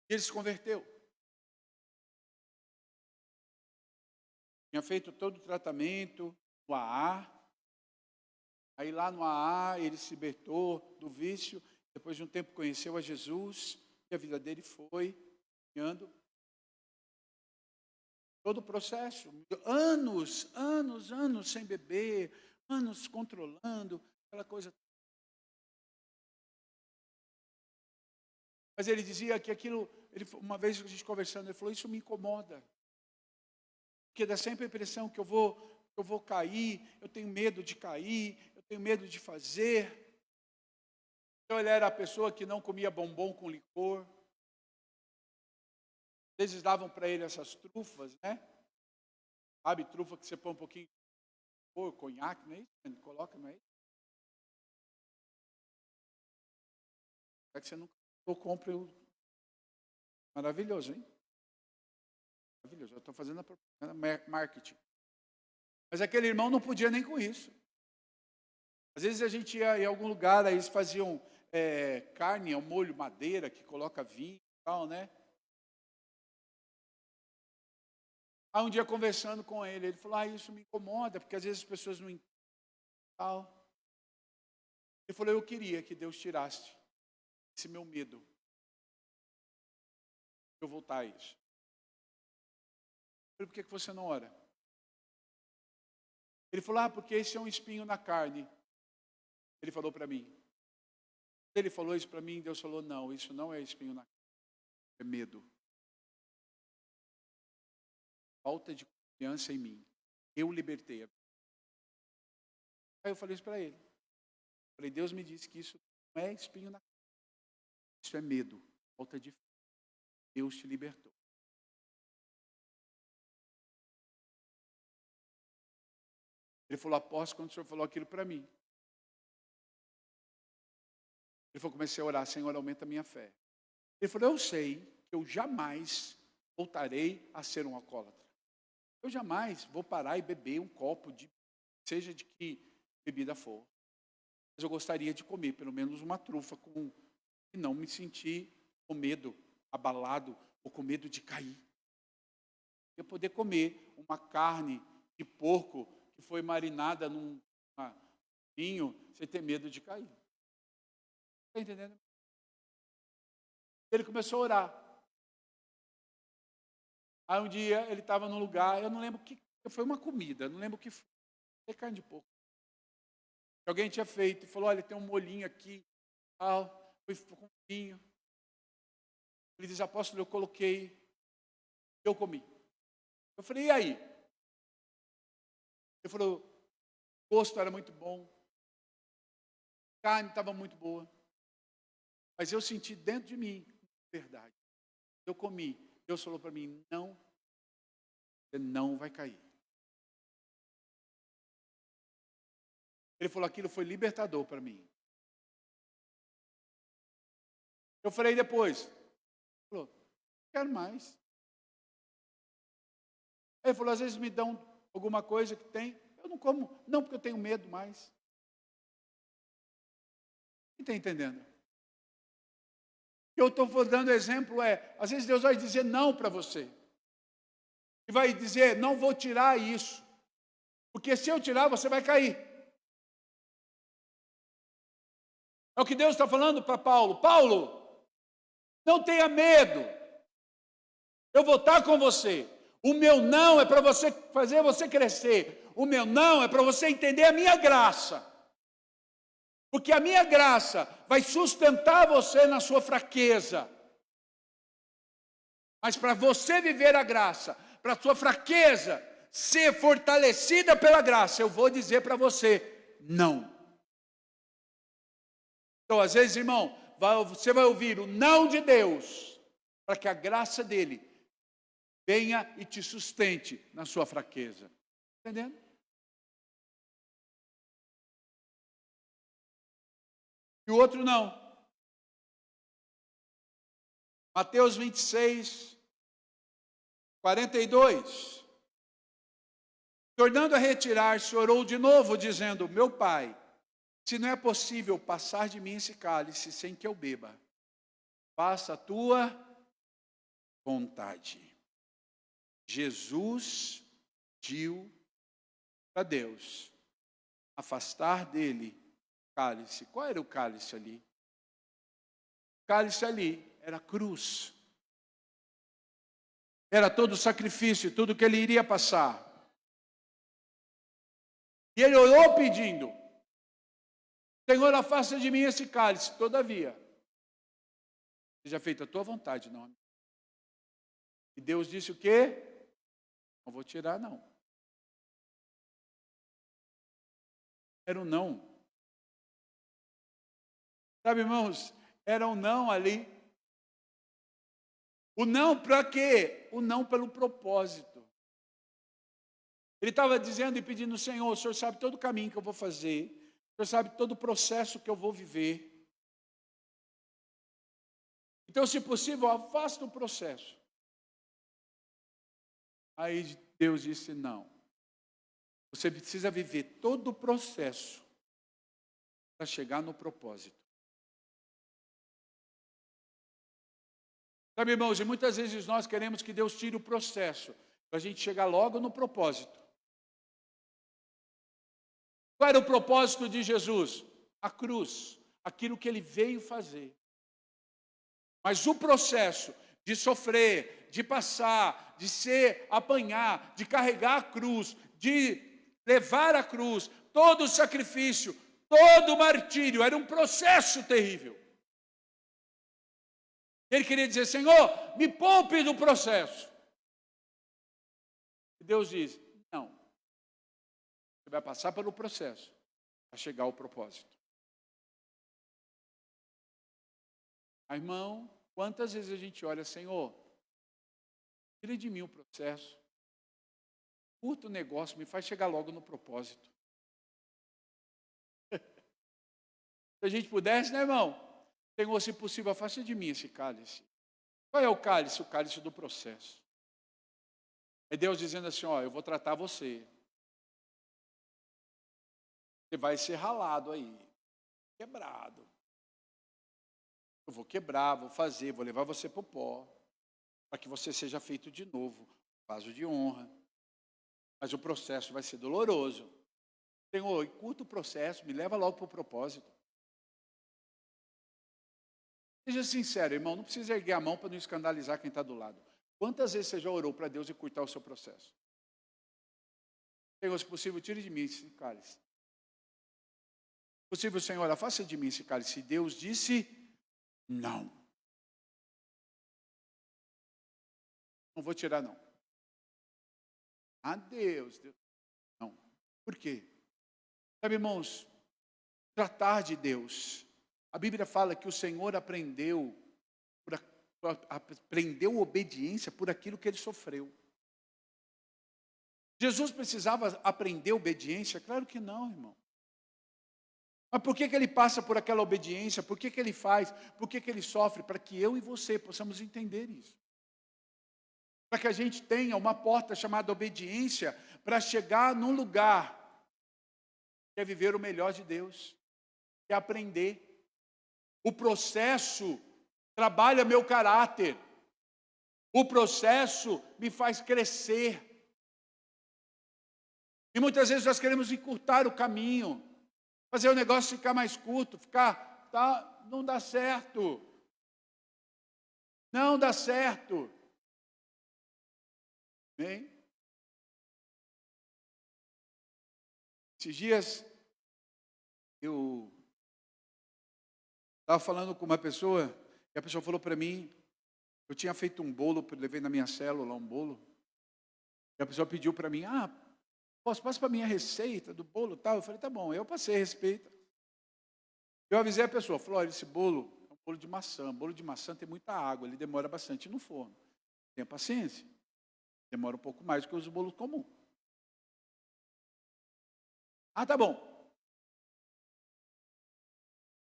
E ele se converteu. Tinha feito todo o tratamento no AA. Aí lá no AA ele se libertou do vício. Depois de um tempo conheceu a Jesus. E a vida dele foi caminhando. Todo o processo. Anos sem beber. Anos controlando. Aquela coisa. Mas ele dizia que aquilo, uma vez a gente conversando, ele falou, isso me incomoda. Porque dá sempre a impressão que eu vou cair, eu tenho medo de cair, eu tenho medo de fazer. Então ele era a pessoa que não comia bombom com licor. Às vezes davam para ele essas trufas, né? Sabe, trufa que você põe um pouquinho de licor, conhaque, não é isso? Ele coloca, não é isso? É que você nunca compra o... Maravilhoso, hein? Maravilhoso. Eu estou fazendo a propaganda marketing. Mas aquele irmão não podia nem com isso. Às vezes a gente ia em algum lugar, aí eles faziam carne ao molho madeira, que coloca vinho e tal, né? Aí um dia conversando com ele falou, isso me incomoda, porque às vezes as pessoas não entendem tal. Ele falou, eu queria que Deus tirasse esse meu medo. Eu voltar a isso. Eu falei, por que você não ora? Ele falou, porque esse é um espinho na carne. Ele falou para mim. Ele falou isso para mim, Deus falou, não, isso não é espinho na carne. É medo. Falta de confiança em mim. Eu libertei a vida. Aí eu falei isso para ele. Falei, Deus me disse que isso não é espinho na carne. Isso é medo. Falta de fé. Deus te libertou. Ele falou, apóstolo, quando o senhor falou aquilo para mim. Ele falou, comecei a orar, Senhor, aumenta a minha fé. Ele falou, eu sei que eu jamais voltarei a ser um alcoólatra. Eu jamais vou parar e beber um copo de, seja de que bebida for. Mas eu gostaria de comer pelo menos uma trufa e não me sentir com medo, abalado ou com medo de cair. ia poder comer uma carne de porco que foi marinada num vinho, sem ter medo de cair. Está entendendo? Ele começou a orar. Aí um dia ele estava num lugar, eu não lembro o que, foi uma comida, não lembro o que foi. Foi carne de porco. Alguém tinha feito, falou, olha, tem um molhinho aqui, foi com vinho. Ele diz, apóstolo, eu coloquei, eu comi. Eu falei, e aí? Ele falou, o gosto era muito bom, a carne estava muito boa, mas eu senti dentro de mim, verdade. Eu comi, Deus falou para mim, não, você não vai cair. Ele falou, aquilo foi libertador para mim. Eu falei depois, ele falou, não quero mais. Ele falou, às vezes me dão alguma coisa que tem, eu não como, não porque eu tenho medo mais. Quem está entendendo? O que eu estou dando exemplo às vezes Deus vai dizer não para você. E vai dizer, não vou tirar isso. Porque se eu tirar, você vai cair. É o que Deus está falando para Paulo. Paulo, não tenha medo. Eu vou estar com você. O meu não é para você fazer você crescer. O meu não é para você entender a minha graça. Porque a minha graça vai sustentar você na sua fraqueza. Mas para você viver a graça, para a sua fraqueza ser fortalecida pela graça, eu vou dizer para você, não. Então, às vezes, irmão, você vai ouvir o não de Deus, para que a graça dele venha e te sustente na sua fraqueza. Entendendo? E o outro não. Mateus 26, 42. Tornando a retirar-se, orou de novo, dizendo, meu pai, se não é possível passar de mim esse cálice sem que eu beba, faça a tua vontade. Jesus pediu para Deus afastar dele o cálice. Qual era o cálice ali? O cálice ali era a cruz. Era todo o sacrifício, tudo que ele iria passar. E ele orou pedindo, Senhor, afasta de mim esse cálice. Todavia, seja feita a tua vontade, não. E Deus disse o quê? Não vou tirar, não. Era um não. Sabe, irmãos, era um não ali. O não para quê? O não pelo propósito. Ele estava dizendo e pedindo, Senhor, o Senhor sabe todo o caminho que eu vou fazer. O Senhor sabe todo o processo que eu vou viver. Então, se possível, afasta o processo. Aí Deus disse, não. Você precisa viver todo o processo para chegar no propósito. Sabe, irmãos, e muitas vezes nós queremos que Deus tire o processo, para a gente chegar logo no propósito. Qual era o propósito de Jesus? A cruz, aquilo que ele veio fazer. Mas o processo de sofrer, de passar, de apanhar, de carregar a cruz, de levar a cruz, todo o sacrifício, todo o martírio, era um processo terrível. Ele queria dizer, Senhor, me poupe do processo. E Deus diz, não. Você vai passar pelo processo para chegar ao propósito. Irmão, quantas vezes a gente olha, Senhor, tira de mim o processo, curta o negócio, me faz chegar logo no propósito. Se a gente pudesse, né, irmão? Senhor, se possível, afasta de mim esse cálice. Qual é o cálice? O cálice do processo. É Deus dizendo assim, ó, eu vou tratar você. Você vai ser ralado aí, quebrado. Eu vou quebrar, vou fazer, vou levar você para o pó, para que você seja feito de novo. vaso de honra. Mas o processo vai ser doloroso. Senhor, encurta o processo, me leva logo para o propósito. Seja sincero, irmão, não precisa erguer a mão para não escandalizar quem está do lado. Quantas vezes você já orou para Deus encurtar o seu processo? Senhor, se possível, tire de mim esse cálice. Se possível, Senhor, afasta de mim esse cálice. Se Deus disse, não. Não vou tirar, não. Deus. Não. Por quê? Sabe, irmãos, tratar de Deus. A Bíblia fala que o Senhor aprendeu obediência por aquilo que ele sofreu. Jesus precisava aprender obediência? Claro que não, irmão. Mas por que ele passa por aquela obediência? Por que ele faz? Por que ele sofre? Para que eu e você possamos entender isso. Para que a gente tenha uma porta chamada obediência para chegar num lugar que é viver o melhor de Deus, que é aprender. O processo trabalha meu caráter. O processo me faz crescer. E muitas vezes nós queremos encurtar o caminho, fazer o negócio ficar mais curto, não dá certo. Não dá certo. Bem? Esses dias eu estava falando com uma pessoa, e a pessoa falou para mim, eu tinha feito um bolo, levei na minha célula um bolo, e a pessoa pediu para mim, passa para mim a receita do bolo e tal. Eu falei, tá bom, eu passei a receita. Eu avisei a pessoa, falou, olha, esse bolo é um bolo de maçã. Bolo de maçã tem muita água, ele demora bastante no forno. Tenha paciência. Demora um pouco mais do que os bolos comuns. Tá bom.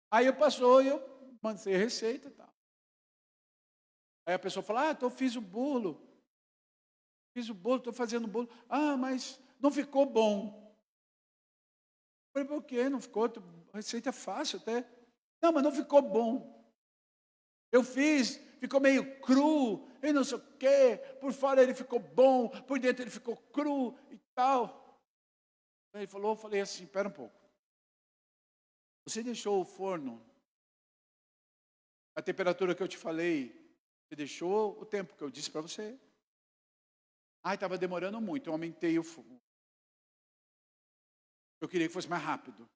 Aí eu mandei a receita e tal. Aí a pessoa fala, fiz o bolo. Estou fazendo o bolo. Mas não ficou bom. Eu falei, por quê? Não ficou? A receita é fácil até. Não, mas não ficou bom. Eu fiz, ficou meio cru, e não sei o quê. Por fora ele ficou bom, por dentro ele ficou cru e tal. Aí ele falou, eu falei assim, espera um pouco. Você deixou o forno, a temperatura que eu te falei, você deixou o tempo que eu disse para você? Estava demorando muito, eu aumentei o fogo. Eu queria que fosse mais rápido.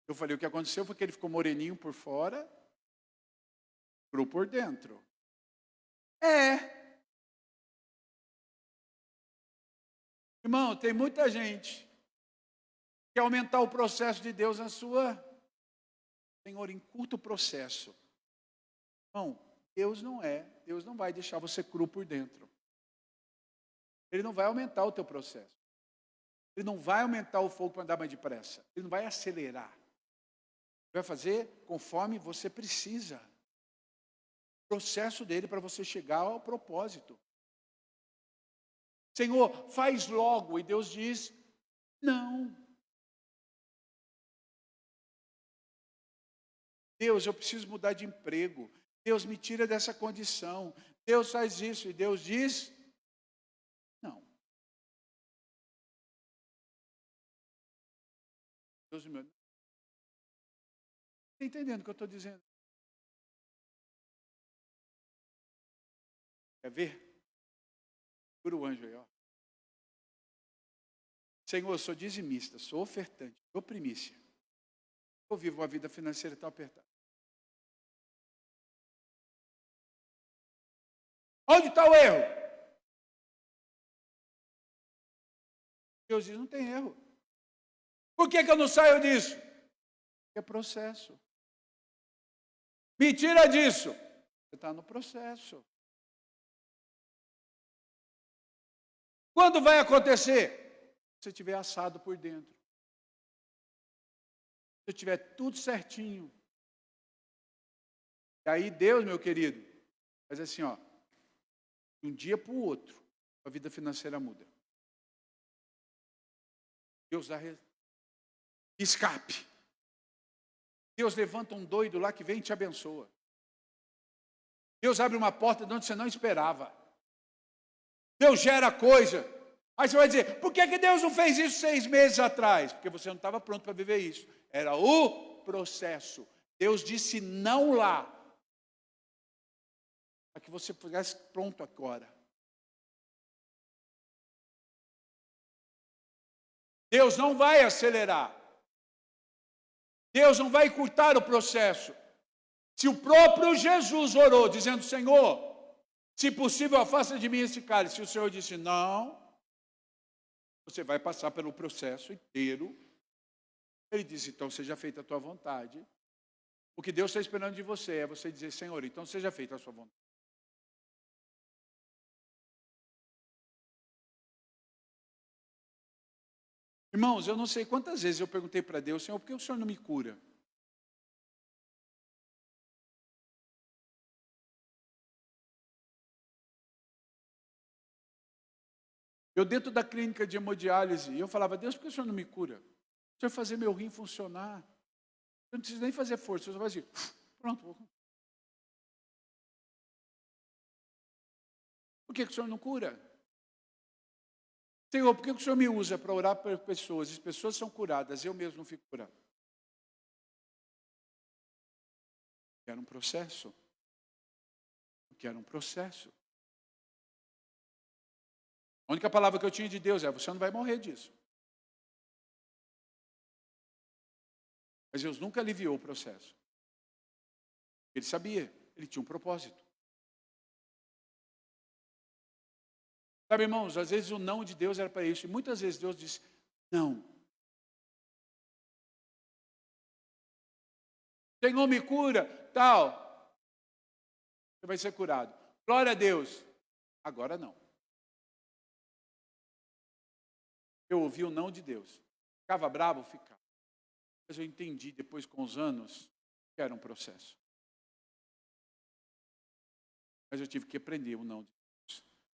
Eu falei, o que aconteceu foi que ele ficou moreninho por fora, cru por dentro. Irmão, tem muita gente que quer aumentar o processo de Deus na sua. Senhor, encurta o processo. Irmão, Deus não vai deixar você cru por dentro. Ele não vai aumentar o teu processo. Ele não vai aumentar o fogo para andar mais depressa. Ele não vai acelerar. Ele vai fazer conforme você precisa. O processo dele para você chegar ao propósito. Senhor, faz logo. E Deus diz, não. Deus, eu preciso mudar de emprego. Deus, me tira dessa condição. Deus faz isso. E Deus diz, não. Deus meu. Está entendendo o que eu estou dizendo? Quer ver? Segura o anjo aí, ó. Senhor, eu sou dizimista, sou ofertante, sou primícia. Eu vivo uma vida financeira tão apertada. Onde está o erro? Deus diz, não tem erro. Por que eu não saio disso? Porque é processo. Me tira disso. Você está no processo. Quando vai acontecer? Se você estiver assado por dentro. Se tiver tudo certinho. E aí Deus, meu querido, faz assim, ó. De um dia para o outro, a vida financeira muda. Deus dá escape. Deus levanta um doido lá que vem e te abençoa. Deus abre uma porta de onde você não esperava. Deus gera coisa. Aí você vai dizer, por que Deus não fez isso 6 meses atrás? Porque você não estava pronto para viver isso. Era o processo. Deus disse não lá, para que você estivesse pronto agora. Deus não vai acelerar. Deus não vai encurtar o processo. Se o próprio Jesus orou, dizendo, Senhor, se possível, afasta de mim esse cálice. Se o Senhor disse não, você vai passar pelo processo inteiro. Ele disse, então seja feita a tua vontade. O que Deus está esperando de você é você dizer, Senhor, então seja feita a sua vontade. Irmãos, eu não sei quantas vezes eu perguntei para Deus, Senhor, por que o Senhor não me cura? Eu dentro da clínica de hemodiálise, eu falava, Deus, por que o Senhor não me cura? O Senhor fazer meu rim funcionar. Eu não preciso nem fazer força, eu só fazia, pronto. Por que o Senhor não cura? Senhor, por que o Senhor me usa para orar por pessoas? As pessoas são curadas, eu mesmo não fico curado. Era um processo. Porque era um processo. A única palavra que eu tinha de Deus é, você não vai morrer disso. Mas Deus nunca aliviou o processo. Ele sabia, ele tinha um propósito. Sabe, irmãos, às vezes o não de Deus era para isso. E muitas vezes Deus disse, não. Senhor, me cura, tal. Você vai ser curado. Glória a Deus. Agora não. Eu ouvi o não de Deus. Ficava bravo? Ficava. Mas eu entendi depois com os anos que era um processo. Mas eu tive que aprender o não de Deus.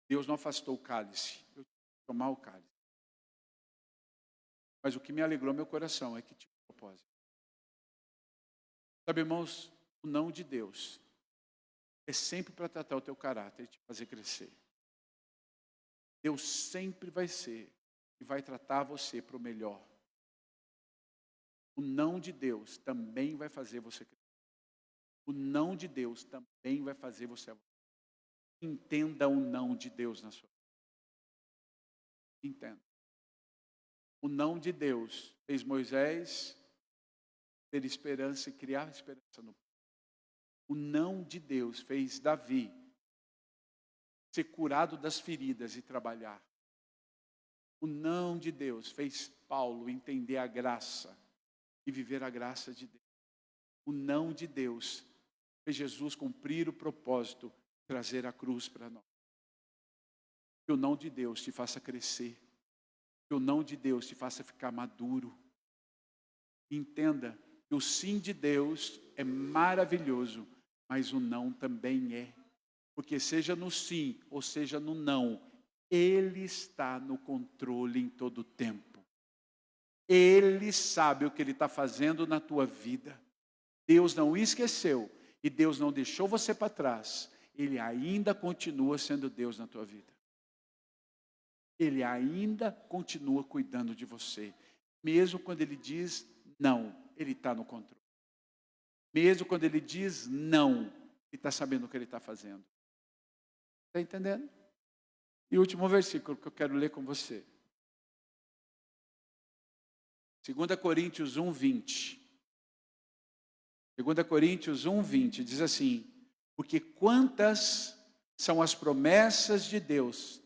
Deus não afastou o cálice. Eu tive que tomar o cálice. Mas o que me alegrou meu coração é que tinha um propósito. Sabe, irmãos, o não de Deus é sempre para tratar o teu caráter e te fazer crescer. Deus sempre vai ser e vai tratar você para o melhor. O não de Deus também vai fazer você crescer. O não de Deus também vai fazer você avançar. Entenda o não de Deus na sua vida. Entenda. O não de Deus fez Moisés ter esperança e criar esperança no povo. O não de Deus fez Davi ser curado das feridas e trabalhar. O não de Deus fez Paulo entender a graça e viver a graça de Deus. O não de Deus fez Jesus cumprir o propósito de trazer a cruz para nós. Que o não de Deus te faça crescer. Que o não de Deus te faça ficar maduro. Entenda que o sim de Deus é maravilhoso, mas o não também é. Porque seja no sim ou seja no não, Ele está no controle em todo o tempo. Ele sabe o que Ele está fazendo na tua vida. Deus não esqueceu e Deus não deixou você para trás. Ele ainda continua sendo Deus na tua vida. Ele ainda continua cuidando de você. Mesmo quando Ele diz não, Ele está no controle. Mesmo quando Ele diz não, Ele está sabendo o que Ele está fazendo. Está entendendo? E o último versículo que eu quero ler com você. 2 Coríntios 1, 20. 2 Coríntios 1, 20 diz assim: porque quantas são as promessas de Deus,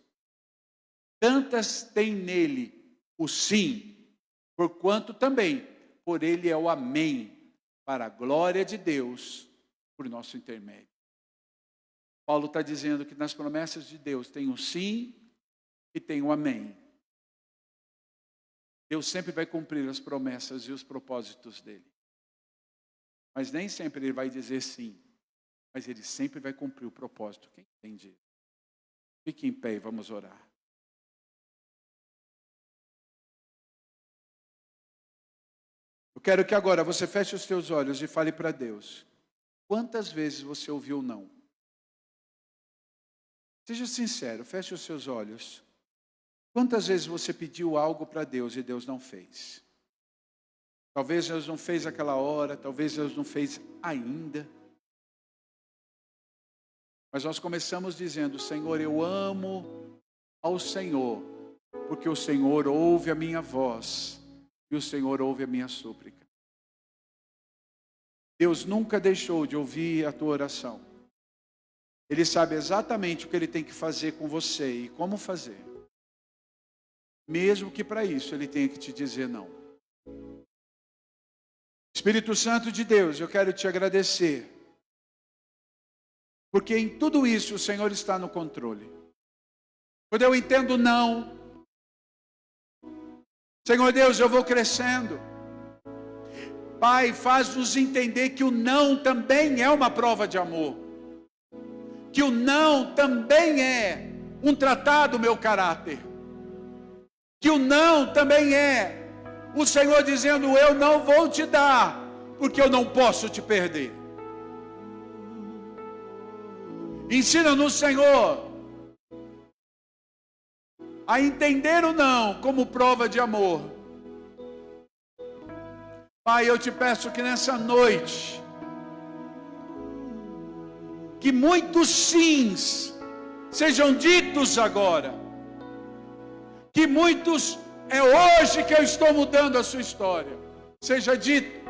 tantas tem nele o sim, porquanto também por ele é o amém, para a glória de Deus, por nosso intermédio. Paulo está dizendo que nas promessas de Deus tem o sim e tem o amém. Deus sempre vai cumprir as promessas e os propósitos dele. Mas nem sempre ele vai dizer sim. Mas ele sempre vai cumprir o propósito. Quem entende? Fique em pé e vamos orar. Eu quero que agora você feche os teus olhos e fale para Deus. Quantas vezes você ouviu não? Seja sincero, feche os seus olhos. Quantas vezes você pediu algo para Deus e Deus não fez? Talvez Deus não fez aquela hora, talvez Deus não fez ainda. Mas nós começamos dizendo: Senhor, eu amo ao Senhor, porque o Senhor ouve a minha voz e o Senhor ouve a minha súplica. Deus nunca deixou de ouvir a tua oração. Ele sabe exatamente o que Ele tem que fazer com você e como fazer. Mesmo que para isso Ele tenha que te dizer não. Espírito Santo de Deus, eu quero te agradecer. Porque em tudo isso o Senhor está no controle. Quando eu entendo não, Senhor Deus, eu vou crescendo. Pai, faz-nos entender que o não também é uma prova de amor. Que o não também é um tratado do meu caráter. Que o não também é o Senhor dizendo: eu não vou te dar, porque eu não posso te perder. Ensina-nos, Senhor, a entender o não como prova de amor. Pai, eu te peço que nessa noite, que muitos sims sejam ditos agora. Que muitos, é hoje que eu estou mudando a sua história, seja dito.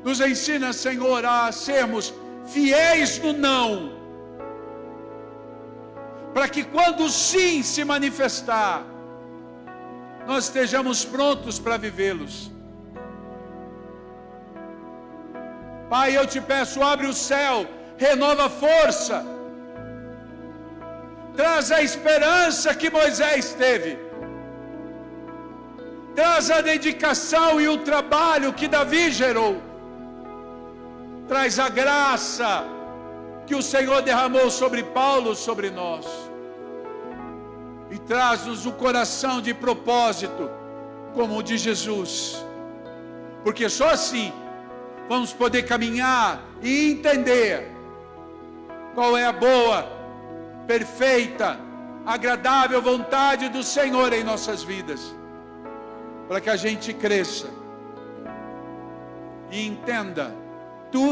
Nos ensina, Senhor, a sermos fiéis no não, para que quando o sim se manifestar, nós estejamos prontos para vivê-los. Pai, eu te peço, abre o céu, renova a força, traz a esperança que Moisés teve, traz a dedicação e o trabalho que Davi gerou, traz a graça que o Senhor derramou sobre Paulo, sobre nós, e traz-nos o coração de propósito como o de Jesus, porque só assim vamos poder caminhar e entender qual é a boa, perfeita, agradável vontade do Senhor em nossas vidas, para que a gente cresça e entenda tudo